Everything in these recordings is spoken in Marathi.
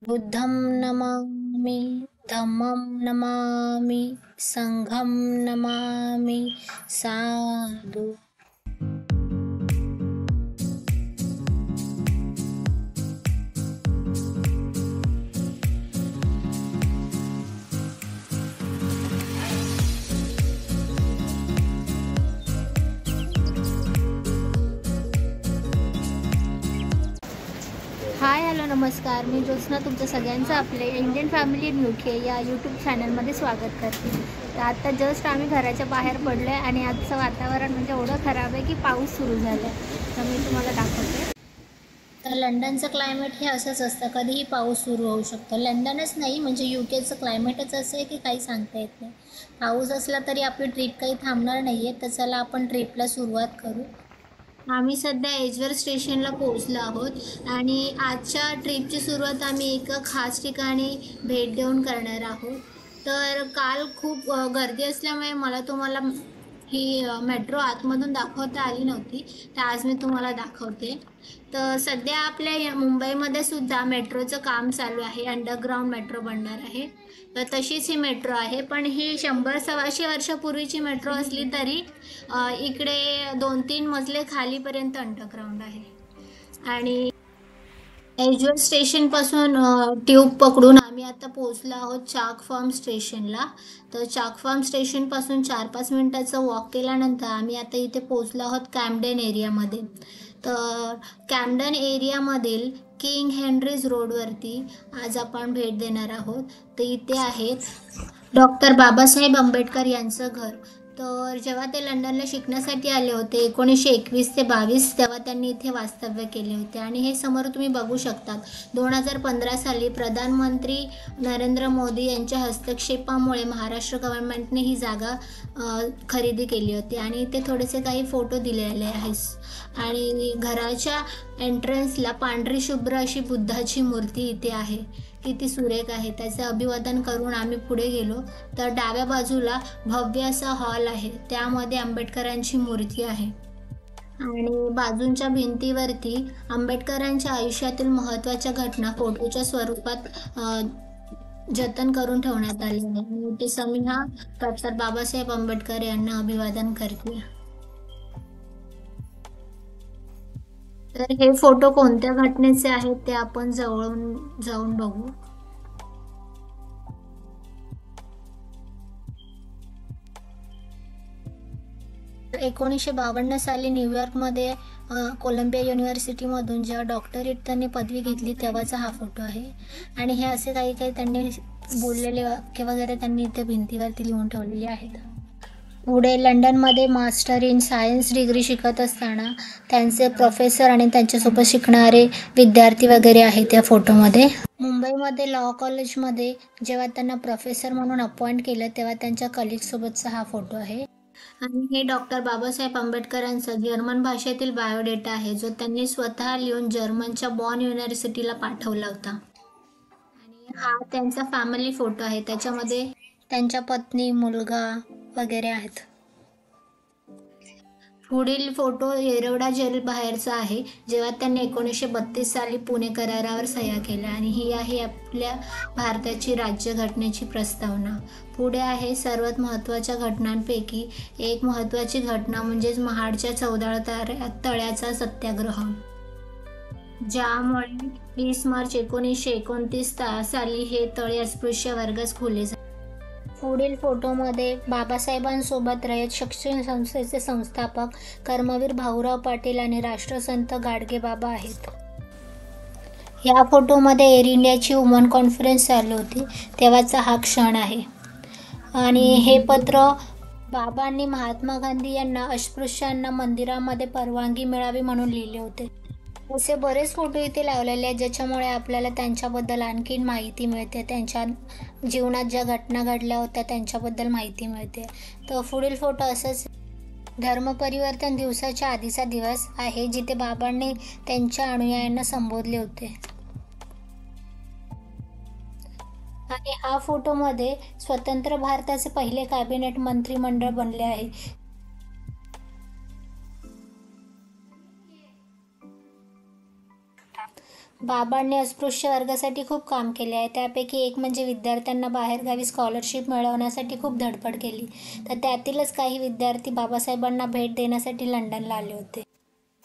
बुद्धं नमामि, धम्मं नमामि, संघं नमामि, साधु। हाय हॅलो नमस्कार, मी ज्योत्स्ना तुमचं सगळ्यांचं आपले इंडियन फॅमिली इन UK या यूट्यूब चॅनलमध्ये स्वागत करते. तर आता जस्ट आम्ही घराच्या बाहेर पडलो आहे आणि आजचं वातावरण म्हणजे एवढं खराब आहे की पाऊस सुरू झाला आहे. तर मी तुम्हाला दाखवते. तर लंडनचं क्लायमेट हे असंच असतं, कधीही पाऊस सुरू होऊ शकतो. लंडनच नाही म्हणजे UKचं क्लायमेटच असं आहे की काही सांगता येत नाही. पाऊस असला तरी आपली ट्रिप काही थांबणार नाही आहे. तर चला आपण ट्रिपला सुरुवात करू. आम्ही सध्या एजवर स्टेशनला पोहोचलो आहोत आणि आजच्या ट्रिपची सुरुवात आम्ही एका खास ठिकाणी भेट देऊन करणार आहोत. तर काल खूप गर्दी असल्यामुळे मला तुम्हाला ही मेट्रो आतमधून दाखवता आली नव्हती. तर आज मी तुम्हाला दाखवते. तर सध्या आपल्या मुंबईमध्ये सुद्धा मेट्रोचं काम चालू आहे. अंडरग्राऊंड मेट्रो बनणार आहे. तर तशीच ही मेट्रो आहे, पण ही 100-125 वर्षापूर्वीची मेट्रो असली तरी इकडे 2-3 मजले खालीपर्यंत अंडरग्राऊंड आहे. आणि एजवर स्टेशनपासून ट्यूब पकडून आम्ही आता पोहोचलो आहोत चाक फार्म स्टेशनला. तर चाक फार्म स्टेशनपासून 4-5 मिनटाचा वॉक केल्यानंतर आम्ही आता इथे पोहोचलो आहोत कॅम्पडेन एरियामध्ये. तर कॅम्पडेन एरियामधील किंग हेनरीज रोडवरती आज आपण भेट देणार आहोत. तर इथे आहेत डॉक्टर बाबासाहेब आंबेडकर यांचं घर. तर जेव्हा ते लंडनला शिकण्यासाठी आले होते 1921 ते 22, तेव्हा त्यांनी इथे वास्तव्य केले होते. आणि हे समोर तुम्ही बघू शकतात 2015 साली प्रधानमंत्री नरेंद्र मोदी यांच्या हस्तक्षेपामुळे महाराष्ट्र गव्हर्नमेंटने ही जागा खरेदी केली होती. आणि इथे थोडेसे काही फोटो दिलेले आहेत. आणि घराच्या एंट्रन्सला पांढरी शुभ्र अशी बुद्धाची मूर्ती इथे आहे. किती सुरेख आहे. त्याचे अभिवादन करून आम्ही पुढे गेलो तर डाव्या बाजूला भव्य असा हॉल आहे, त्यामध्ये आंबेडकरांची मूर्ती आहे. आणि बाजूंच्या भिंतीवरती आंबेडकरांच्या आयुष्यातील महत्त्वाच्या घटना फोटोच्या स्वरूपात जतन करून ठेवण्यात आले आहे. आणि ते समीहा डॉक्टर बाबासाहेब आंबेडकर यांना अभिवादन करते. तर हे फोटो कोणत्या घटनेचे आहेत ते आपण जवळून जाऊन बघू. 1952 साली न्यूयॉर्कमध्ये कोलंबिया युनिव्हर्सिटीमधून जेव्हा डॉक्टरेट त्यांनी पदवी घेतली तेव्हाचा हा फोटो आहे. आणि हे असे काही काही त्यांनी बोललेले वाक्य वगैरे त्यांनी इथे भिंतीवरती लिहून ठेवलेली आहेत. पुढे लंडनमध्ये मास्टर इन सायन्स डिग्री शिकत असताना त्यांचे प्रोफेसर आणि त्यांच्यासोबत शिकणारे विद्यार्थी वगैरे आहेत या फोटोमध्ये. मुंबईमध्ये लॉ कॉलेजमध्ये जेव्हा त्यांना प्रोफेसर म्हणून अपॉइंट केलं तेव्हा त्यांच्या कलिगसोबतचा हा फोटो आहे. आणि हे डॉक्टर बाबासाहेब आंबेडकरांचा जर्मन भाषेतील बायोडेटा आहे, जो त्यांनी स्वतः लिहून जर्मनच्या बॉन युनिव्हर्सिटीला पाठवला होता. आणि हा त्यांचा फॅमिली फोटो आहे, त्याच्यामध्ये त्यांच्या पत्नी, मुलगा वगैरे आहेत. पुढील फोटो येरवडा जेल बाहेरचा आहे, जेव्हा त्यांनी 1932 साली पुणे करारावर सह्या केल्या. आणि ही आहे आपल्या भारताची राज्यघटनेची प्रस्तावना. पुढे आहे सर्वात महत्त्वाच्या घटनांपैकी एक महत्त्वाची घटना म्हणजेच महाडच्या 14 तळ्याचा सत्याग्रह, ज्यामुळे 20 मार्च 1929 साली हे तळे अस्पृश्य वर्गास खुले झाले. पुढील फोटोमध्ये बाबासाहेबांसोबत रयत शिक्षण संस्थेचे संस्थापक कर्मवीर भाऊराव पाटील आणि राष्ट्रसंत गाडगेबाबा आहेत. या फोटोमध्ये एअर इंडियाची वुमन कॉन्फरन्स चालू होती तेव्हाचा हा क्षण आहे. आणि हे पत्र बाबांनी महात्मा गांधी यांना अस्पृश्यांना मंदिरामध्ये परवानगी मिळावी म्हणून लिहिले होते. असे बरेच फोटो इथे लावलेले आहेत, ज्याच्यामुळे आपल्याला त्यांच्याबद्दल आणखीन माहिती मिळते, त्यांच्या जीवनात ज्या घटना घडल्या होत्या त्यांच्याबद्दल माहिती मिळते. तर पुढील फोटो असंच धर्मपरिवर्तन दिवसाच्या आधीचा दिवस आहे, जिथे बाबांनी त्यांच्या अनुयायांना संबोधले होते. आणि हा फोटोमध्ये स्वतंत्र भारताचे पहिले कॅबिनेट मंत्रिमंडळ बनले आहे. बाबांनी अस्पृश्य वर्गासाठी खूप काम केले आहे. त्यापैकी एक म्हणजे विद्यार्थ्यांना बाहेरगावी स्कॉलरशिप मिळवण्यासाठी खूप धडपड केली. तर त्यातीलच काही विद्यार्थी बाबासाहेबांना भेट देण्यासाठी लंडनला आले होते.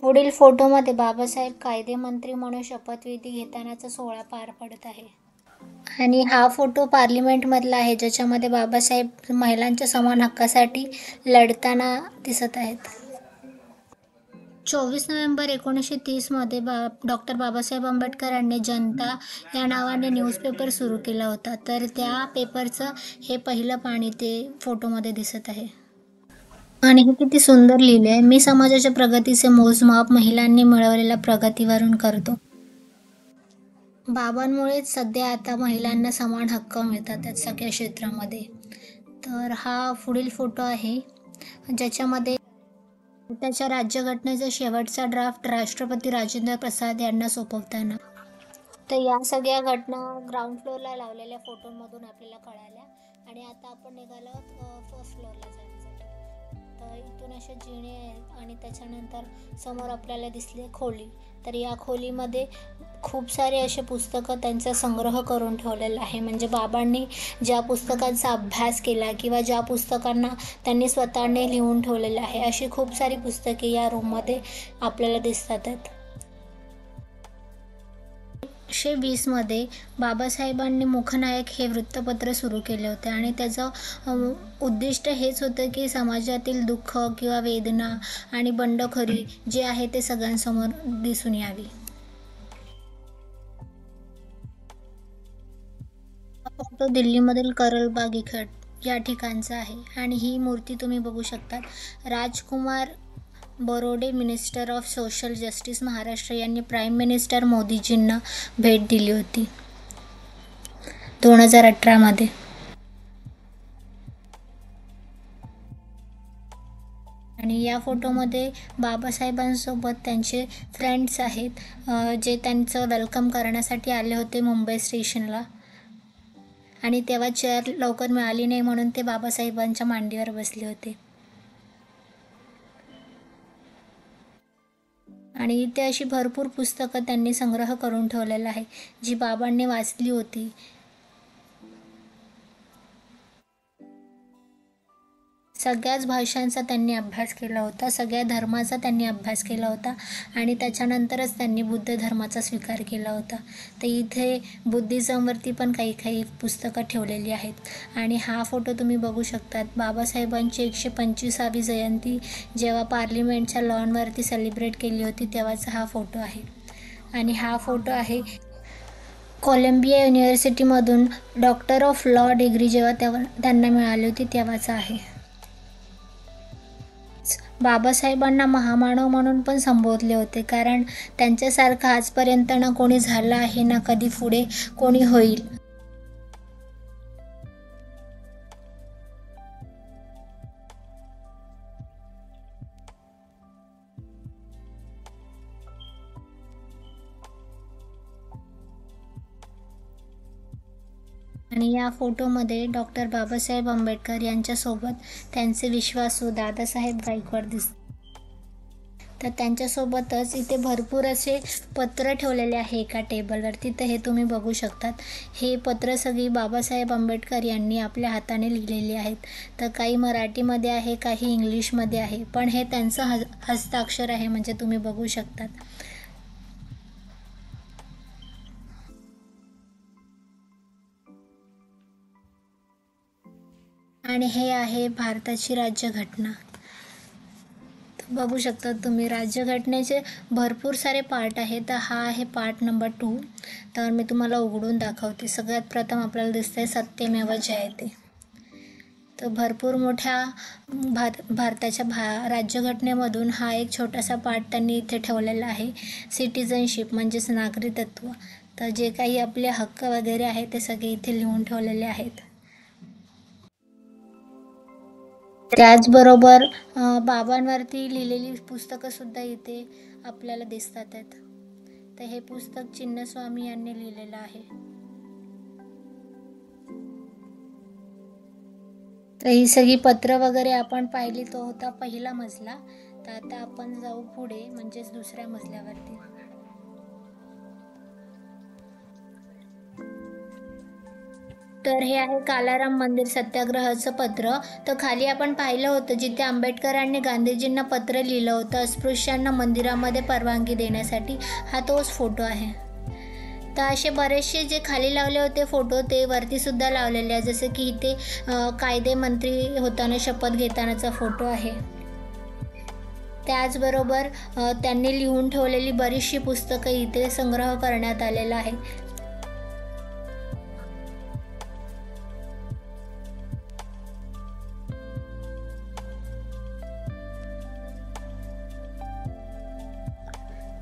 पुढील फोटोमध्ये बाबासाहेब कायदेमंत्री म्हणून शपथविधी घेतानाचा सोहळा पार पडत आहे. आणि हा फोटो पार्लिमेंटमधला आहे, ज्याच्यामध्ये बाबासाहेब महिलांच्या समान हक्कासाठी लढताना दिसत आहेत. 24 नोव्हेंबर 1930 डॉक्टर बाबासाहेब आंबेडकरांनी जनता या नावाने न्यूजपेपर सुरू केला होता. तर त्या पेपरचं हे पहिलं पान ते फोटोमध्ये दिसत आहे. आणि हे किती सुंदर लिहिले आहे, मी समाजाच्या प्रगतीचे मोजमाप महिलांनी मिळवलेल्या प्रगतीवरून करतो. बाबांमुळेच सध्या आता महिलांना समान हक्क मिळतात त्या सगळ्या क्षेत्रामध्ये. तर हा पुढील फोटो आहे, ज्याच्यामध्ये त्याच्या राज्यघटनेचा शेवटचा ड्राफ्ट राष्ट्रपती राजेंद्र प्रसाद यांना सोपवताना. तर या सगळ्या घटना ग्राउंड फ्लोअरला लावलेल्या फोटोमधून आपल्याला कळाल्या. आणि आता आपण निघालो फर्स्ट फ्लोअरला जाण्यासाठी. तर इथून अशा जिने आहेत आणि त्याच्यानंतर समोर आपल्याला दिसले खोली. तर या खोलीमध्ये खूप सारे असे पुस्तकं त्यांचा संग्रह करून ठेवलेला आहे. म्हणजे बाबांनी ज्या पुस्तकांचा अभ्यास केला किंवा ज्या पुस्तकांना त्यांनी स्वतःने लिहून ठेवलेलं आहे, अशी खूप सारी पुस्तके या रूममध्ये आपल्याला दिसतात आहेत. 1920 बाबासाहेबांनी मुखनायक हे वृत्तपत्र सुरू केले होते आणि त्याचं उद्दिष्ट हेच होतं की समाजातील दुःख किंवा वेदना आणि बंडखोरी जे आहे ते सगळ्यांसमोर दिसून यावी. फोटो दिल्लीमधील करोलबाग इथं या ठिकाणचा आहे. आणि ही मूर्ती तुम्ही बघू शकता. Rajkumar Barode, minister of social justice Maharashtra यांनी प्राईम मिनिस्टर मोदीजींना भेट दिली होती 2018 आणि या फोटोमध्ये बाबासाहेबांसोबत त्यांचे फ्रेंड्स आहेत, जे त्यांचं वेलकम करण्यासाठी आले होते मुंबई स्टेशनला. आणि तेव्हा चेअर लवकर मिळाली नाही म्हणून ते बाबासाहेबांच्या मांडीवर बसले होते. आणि इथे अशी भरपूर पुस्तकं त्यांनी संग्रह करून ठेवलेला आहे, जी बाबांनी वाचली होती. सगळ्याच भाषांचा त्यांनी अभ्यास केला होता, सगळ्या धर्माचा त्यांनी अभ्यास केला होता आणि त्याच्यानंतरच त्यांनी बुद्ध धर्माचा स्वीकार केला होता. तर इथे बुद्धिझमवरती पण काही पुस्तकं ठेवलेली आहेत. आणि हा फोटो तुम्ही बघू शकतात, बाबासाहेबांची 125वी जयंती जेव्हा पार्लिमेंटच्या लॉनवरती सेलिब्रेट केली होती तेव्हाचा हा फोटो आहे. आणि हा फोटो आहे कोलंबिया युनिव्हर्सिटीमधून डॉक्टर ऑफ लॉ डिग्री जेव्हा त्यांना मिळाली होती तेव्हाचा आहे. बाबासाहेबांना महामानव म्हणून पण संबोधले होते, कारण त्यांच्यासारखं आजपर्यंत ना कोणी झालं आहे ना कधी पुढे कोणी होईल. आणि या फोटोमध्ये डॉक्टर बाबासाहेब आंबेडकर यांच्यासोबत त्यांचे विश्वासू दादासाहेब गायकवाड दिसतात. तर त्यांच्यासोबतच इथे भरपूर असे पत्र ठेवलेले आहे एका टेबलवरती. तर हे तुम्ही बघू शकतात, हे पत्र सगळी बाबासाहेब आंबेडकर यांनी आपल्या हाताने लिहिलेली आहेत. तर काही मराठीमध्ये आहे, काही इंग्लिशमध्ये आहे, पण हे त्यांचं हस्ताक्षर आहे, म्हणजे तुम्ही बघू शकतात. आणि हे आहे भारताची राज्यघटना. बघू शकता तुम्ही, राज्यघटनेचे भरपूर सारे पार्ट आहेत. तर हा आहे पार्ट नंबर 2. तर मी तुम्हाला उघडून दाखवते. सगळ्यात प्रथम आपल्याला दिसतंय सत्यमेव जयते. तर भरपूर मोठ्या भारताच्या राज्यघटनेमधून हा एक छोटासा पार्ट त्यांनी इथे ठेवलेला आहे, सिटिझनशिप म्हणजेच नागरिकत्व. तर जे काही आपले हक्क वगैरे आहेत ते सगळे इथे लिहून ठेवलेले आहेत. त्याचबरोबर बाबांवरती लिहिलेली पुस्तकंसुद्धा इथे आपल्याला दिसतात आहेत. तर हे पुस्तक चिन्नस्वामी यांनी लिहिलेलं आहे. तर ही सगळी पत्र वगैरे आपण पाहिली, तो होता पहिला मजला. तर आता आपण जाऊ पुढे, म्हणजेच दुसऱ्या मजल्यावरती. तर हे आहे कालाराम मंदिर सत्याग्रहाचं पत्र. तर खाली आपण पाहिलं होतं जिथे आंबेडकरांनी गांधीजींना पत्र लिहिलं होतं अस्पृश्यांना मंदिरामध्ये परवानगी देण्यासाठी. हा तोच फोटो आहे. तर असे बरेचसे जे खाली लावले होते फोटो ते वरतीसुद्धा लावलेले आहे. जसं की इथे कायदे मंत्री होताना शपथ घेतानाचा फोटो आहे. त्याचबरोबर त्यांनी लिहून ठेवलेली बरीचशी पुस्तकं इथे संग्रह करण्यात आलेला आहे.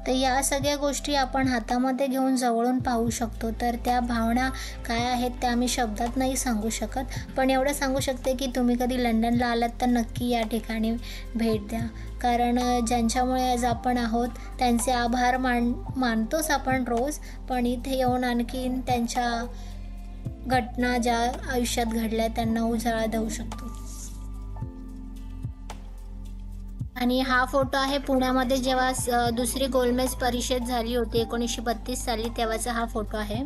तर या सगळ्या गोष्टी आपण हातामध्ये घेऊन जवळून पाहू शकतो. तर त्या भावना काय आहेत त्या मी शब्दात नाही सांगू शकत, पण एवढं सांगू शकते की तुम्ही कधी लंडनला आलात तर नक्की या ठिकाणी भेट द्या. कारण ज्यांच्यामुळे आज आपण आहोत त्यांचे आभार मानतोच आपण रोज, पण इथे येऊन आणखीन त्यांच्या घटना ज्या आयुष्यात घडल्या त्यांना उजाळा देऊ शकतो. आणि हा फोटो आहे पुण्यामध्ये जेव्हा दुसरी गोलमेज परिषद झाली होती 1932 साली, तेव्हाचा हा फोटो आहे.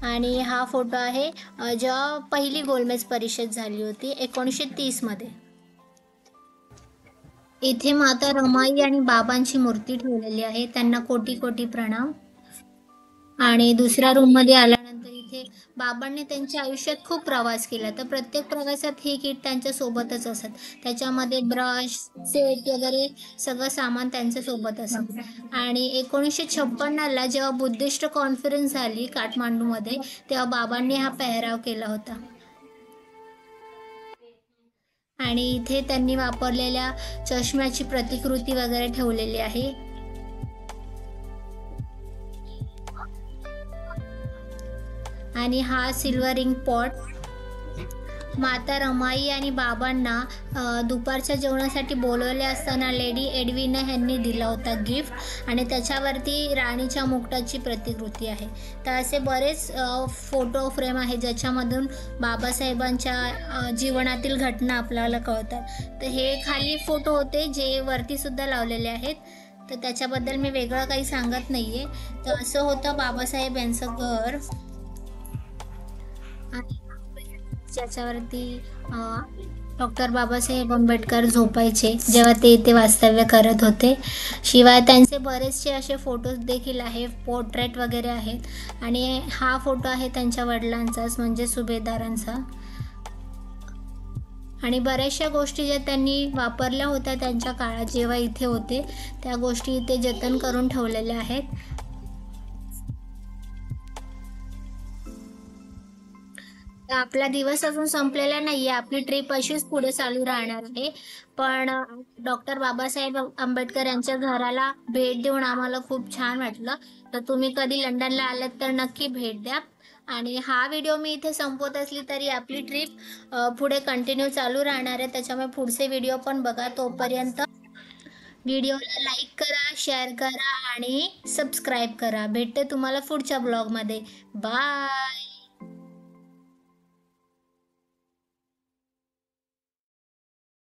आणि हा फोटो आहे जेव्हा पहिली गोलमेज परिषद झाली होती 1930 मध्ये. इथे माता रमाई आणि बाबांची मूर्ती ठेवलेली आहे, त्यांना कोटी कोटी प्रणाम. आणि दुसऱ्या रूममध्ये आल्यानंतर इथे बाबांनी त्यांच्या आयुष्यात खूप प्रवास केला, तर प्रत्येक प्रवासात हे किट त्यांच्या सोबतच असत. त्याच्यामध्ये ब्रश, सेट वगैरे सगळं सामान त्यांच्या सोबत असत. आणि 1956ला जेव्हा बुद्धिस्ट कॉन्फरन्स झाली काठमांडूमध्ये, तेव्हा बाबांनी हा पेहराव केला होता. आणि इथे त्यांनी वापरलेल्या चष्म्याची प्रतिकृती वगैरे ठेवलेली आहे. आणि हा सिल्वरिंग पॉट माता रमाई आणि बाबांना दुपारच्या जेवणासाठी बोलवले असताना लेडी एडविना यांनी दिला होता गिफ्ट. आणि त्याच्यावरती राणीच्या मुकुटाची प्रतिकृती आहे. तर असे बरेच फोटो फ्रेम आहे ज्याच्यामधून बाबासाहेबांच्या जीवनातील घटना आपल्याला कळतात. तर हे खाली फोटो होते जे वरतीसुद्धा लावलेले आहेत, तर त्याच्याबद्दल मी वेगळं काही सांगत नाही आहे. तर असं होतं बाबासाहेब यांचं घर, ज्याच्यावरती डॉक्टर बाबासाहेब आंबेडकर झोपायचे जेव्हा ते इथे वास्तव्य करत होते. शिवाय त्यांचे बरेचसे असे फोटोज देखील आहे, पोर्ट्रेट वगैरे आहेत. आणि हा फोटो आहे त्यांच्या वडिलांचाच म्हणजे सुभेदारांचा. आणि बऱ्याचशा गोष्टी ज्या त्यांनी वापरल्या होत्या त्यांच्या काळात जेव्हा इथे होते त्या गोष्टी इथे जतन करून ठेवलेल्या आहेत. आपला दिवस अजून संपलेला नाही आहे, आपली ट्रिप अशीच पुढे चालू राहणार आहे. पण डॉक्टर बाबासाहेब आंबेडकर यांच्या घराला भेट देऊन आम्हाला खूप छान वाटलं. तर तुम्ही कधी लंडनला आलात तर नक्की भेट द्या. आणि हा व्हिडिओ मी इथे संपवत असली तरी आपली ट्रिप पुढे कंटिन्यू चालू राहणार आहे, त्याच्यामुळे पुढचे व्हिडिओ पण बघा. तोपर्यंत व्हिडिओला लाईक करा, शेअर करा आणि सबस्क्राईब करा. भेटते तुम्हाला पुढच्या ब्लॉगमध्ये. बाय.